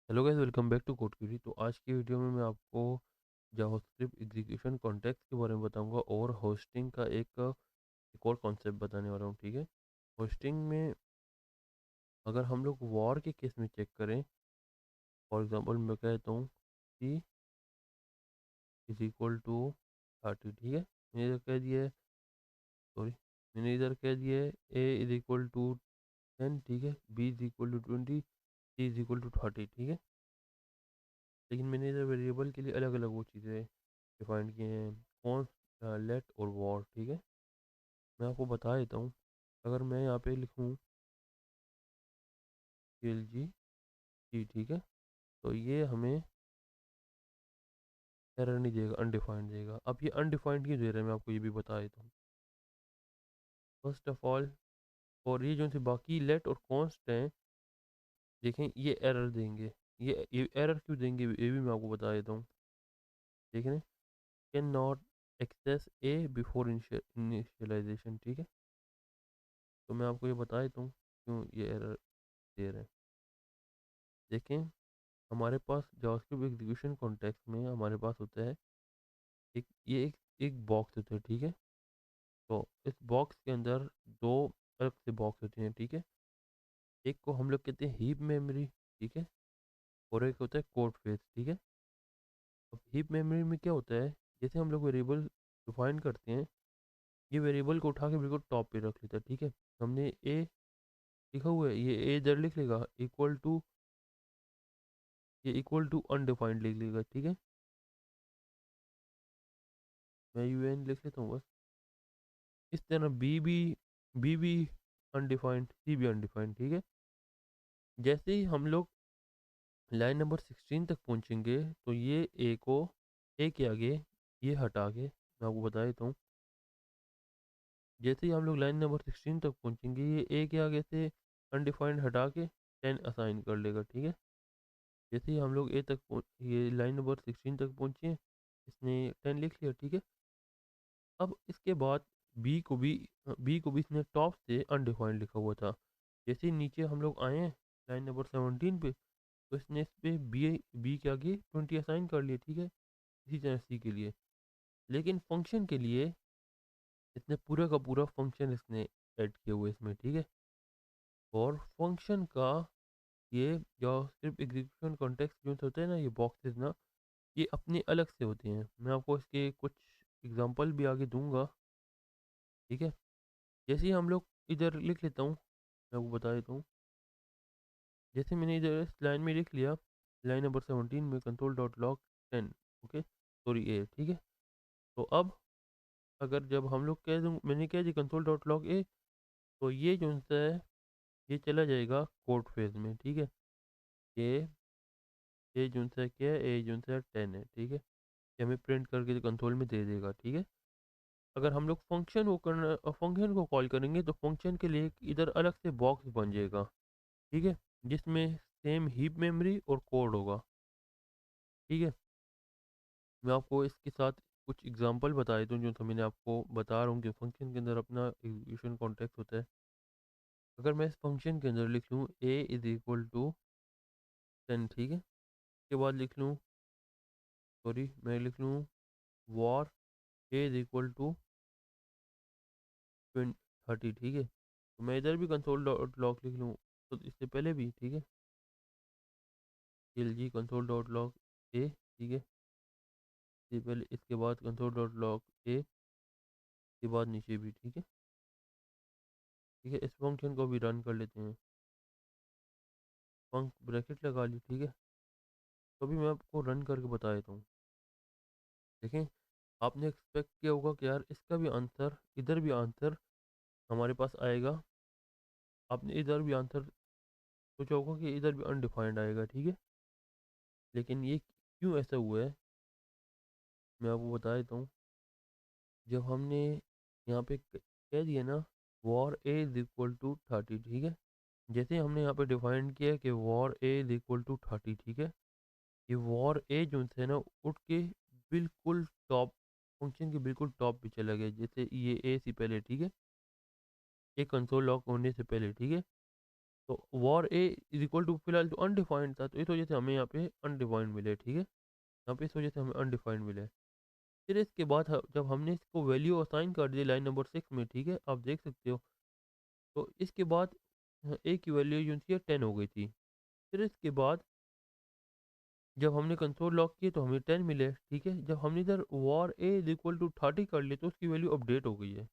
Hello guys, welcome back to Code Query. तो आज की वीडियो में मैं आपको जावास्क्रिप्ट एग्जीक्यूशन कॉन्टेक्स्ट के बारे में बताऊंगा और होस्टिंग का एक और कॉन्सेप्ट बताने वाला हूँ। ठीक है। होस्टिंग में अगर हम लोग वॉर के केस में चेक करें, फॉर एग्जांपल मैं कहता हूँ सी इज इक्वल टू 30। ठीक है। मैंने इधर कह दिया, सॉरी, मैंने इधर कह दिया ए इज इक्वल टू 10। ठीक है। B is equal to 20, C is equal to 30। ठीक है। लेकिन मैंने इधर वेरिएबल के लिए अलग अलग वो चीज़ें डिफाइन किए हैं, कौन, लेट और वॉर। ठीक है। मैं आपको बता देता हूँ। अगर मैं यहाँ पे लिखूँ एल जी जी, ठीक है, तो ये हमें एरर नहीं देगा, अनडिफाइंड देगा। अब ये अनडिफाइंड क्यों दे रहा है, मैं आपको ये भी बता देता हूँ। फर्स्ट ऑफ ऑल, और ये जो सी बाकी लेट और कॉन्स्ट हैं, देखें ये एरर देंगे। ये एरर क्यों देंगे ये भी मैं आपको बता देता हूँ। देखें, cannot access A before initialization. ठीक है। तो मैं आपको ये बता देता हूँ क्यों ये एरर दे रहे हैं। देखें, हमारे पास जावास्क्रिप्ट एग्जीक्यूशन कॉन्टेक्स्ट में हमारे पास होता है एक बॉक्स होता है। ठीक है। तो इस बॉक्स के अंदर दो अलग से बॉक्स होते हैं। ठीक है। एक को हम लोग कहते हैं हीप मेमोरी। ठीक है। और एक होता है कोड फेस। ठीक है। अब हीप मेमोरी में क्या होता है, जैसे हम लोग वेरिएबल डिफाइन करते हैं, ये वेरिएबल को उठा के बिल्कुल टॉप पे रख लेता है। ठीक है। हमने ए लिखा हुआ है, ये ए इधर लिख लेगा, इक्वल टू, ये इक्वल टू अनडिफाइंड लिख लेगा। ठीक है। मैं यू एन लिख लेता हूँ बस। इस तरह बी भी अनडिफाइंड, सी भी अनडिफाइंड। ठीक है। जैसे ही हम लोग लाइन नंबर 16 तक पहुंचेंगे, तो ये ए को, ए के आगे ये हटा के, मैं आपको बता देता हूँ, जैसे ही हम लोग लाइन नंबर 16 तक पहुंचेंगे, ये ए के आगे से अनडिफाइंड हटा के 10 असाइन कर लेगा। ठीक है। जैसे ही हम लोग ए तक ये लाइन नंबर 16 तक पहुंचे, इसने 10 लिख लिया। ठीक है। अब इसके बाद बी को भी इसने टॉप से अनडिफाइंड लिखा हुआ था। जैसे ही नीचे हम लोग आए हैं लाइन नंबर 17 पे, तो इसने इस पे बी के आगे 20 असाइन कर लिया। ठीक है। इसी तरह सी के लिए, लेकिन फंक्शन के लिए इसने पूरा का पूरा फंक्शन इसने ऐड किया हुआ है इसमें। ठीक है। और फंक्शन का ये जो सिर्फ एग्जीक्यूशन कॉन्टेक्स्ट जो होते हैं ना, ये बॉक्सेस ना, ये अपने अलग से होते हैं। मैं आपको इसके कुछ एग्जांपल भी आगे दूंगा। ठीक है। जैसे ही हम लोग इधर लिख लेता हूँ, मैं आपको बता देता हूँ। जैसे मैंने इधर इस लाइन में लिख लिया, लाइन नंबर 17 में console dot log 10, okay, sorry A. ठीक है। तो अब अगर जब हम लोग कह दूँ, मैंने कह दिया कंसोल डॉट लॉग ए, तो ये जो सा है, ये चला जाएगा कोड फेज में। ठीक है। ये ये जो सा क्या है, ए जो सा 10 है। ठीक है। ये हमें प्रिंट करके कंसोल में दे देगा। ठीक है। अगर हम लोग फंक्शन को कॉल करेंगे, तो फंक्शन के लिए इधर अलग से बॉक्स बन जाएगा। ठीक है। जिसमें सेम हीप मेमोरी और कोड होगा। ठीक है। मैं आपको इसके साथ कुछ एग्जांपल बता देता हूँ, जो तो मैंने आपको बता रहा हूँ कि फंक्शन के अंदर अपना एग्जीक्यूशन कॉन्टेक्स्ट होता है। अगर मैं इस फंक्शन के अंदर लिख लूँ ए इज इक्वल टू 10। ठीक है। उसके बाद लिख लूँ, सॉरी, मैं लिख लूँ var A is equal to 30। ठीक है। तो मैं इधर भी कंसोल डॉट लॉग लिख लूँ, तो इससे पहले भी। ठीक है। L G console dot log A. ठीक है। इससे पहले, इसके बाद कंसोल डॉट लॉग ए, के बाद नीचे भी। ठीक है। ठीक है। इस फंक्शन को भी रन कर लेते हैं, फंक ब्रैकेट लगा ली। ठीक है। तो अभी मैं आपको रन करके बता देता हूँ। देखें, आपने एक्सपेक्ट किया होगा कि यार इसका भी आंसर, इधर भी आंसर हमारे पास आएगा। आपने इधर भी आंसर सोचा होगा कि इधर भी अनडिफाइंड आएगा। ठीक है। लेकिन ये क्यों ऐसा हुआ है, मैं आपको बता देता हूँ। जब हमने यहाँ पे कह दिया ना var A is equal to 30। ठीक है। जैसे हमने यहाँ पे डिफाइन किया कि var A is equal to 30। ठीक है। ये वॉर ए जो है ना, उठ के बिल्कुल टॉप, फंक्शन के बिल्कुल टॉप पे चला गया, जैसे ये ए से पहले। ठीक है। ये कंसोल लॉक होने से पहले। ठीक है। तो var A is equal to फिलहाल तो अनडिफाइंड था, तो इस वजह से हमें यहाँ पे अनडिफाइंड मिले, ठीक है, यहाँ पे इस वजह से हमें अनडिफाइंड मिले। फिर इसके बाद जब हमने इसको वैल्यू असाइन कर दी लाइन नंबर 6 में, ठीक है, आप देख सकते हो, तो इसके बाद ए की वैल्यू जो थी 10 हो गई थी। फिर इसके बाद जब हमने कंसोल लॉक किए तो हमें 10 मिले, ठीक है। जब हमने इधर var A is equal to 30 कर लिए तो उसकी वैल्यू अपडेट हो गई है,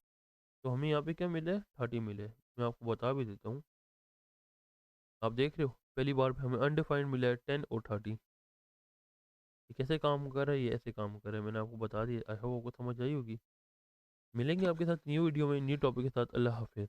तो हमें यहाँ पे क्या मिले, 30 मिले। मैं आपको बता भी देता हूँ, आप देख रहे हो पहली बार पे हमें अनडिफाइंड मिला है 10 और 30। ये कैसे काम कर रहा है, ये ऐसे काम कर रहा है, मैंने आपको बता दिया, आई होप आपको समझ आई होगी। मिलेंगे आपके साथ न्यू वीडियो में न्यू टॉपिक के साथ। अल्लाह हाफिज़।